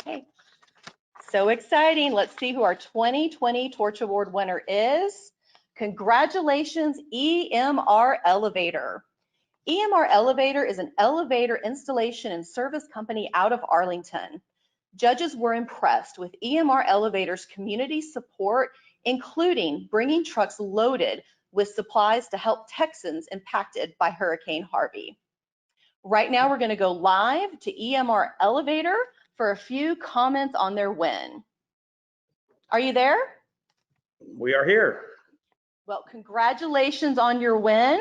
Okay, so exciting. Let's see who our 2020 Torch Award winner is. Congratulations, EMR Elevator. EMR Elevator is an elevator installation and service company out of Arlington. Judges were impressed with EMR Elevator's community support, including bringing trucks loaded with supplies to help Texans impacted by Hurricane Harvey. Right now, we're going to go live to EMR Elevator for a few comments on their win. Are you there? We are here. Well, congratulations on your win.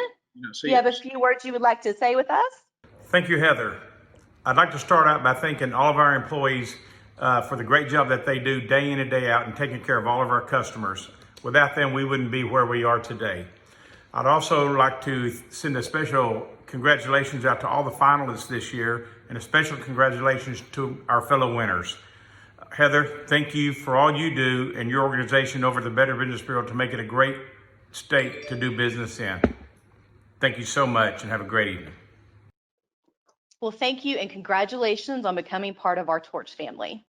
Do you have a few words you would like to say with us? Thank you, Heather. I'd like to start out by thanking all of our employees for the great job that they do day in and day out and taking care of all of our customers. Without them, we wouldn't be where we are today. I'd also like to send a special congratulations out to all the finalists this year and a special congratulations to our fellow winners. Heather, thank you for all you do and your organization over the Better Business Bureau to make it a great state to do business in. Thank you so much and have a great evening. Well, thank you and congratulations on becoming part of our Torch family.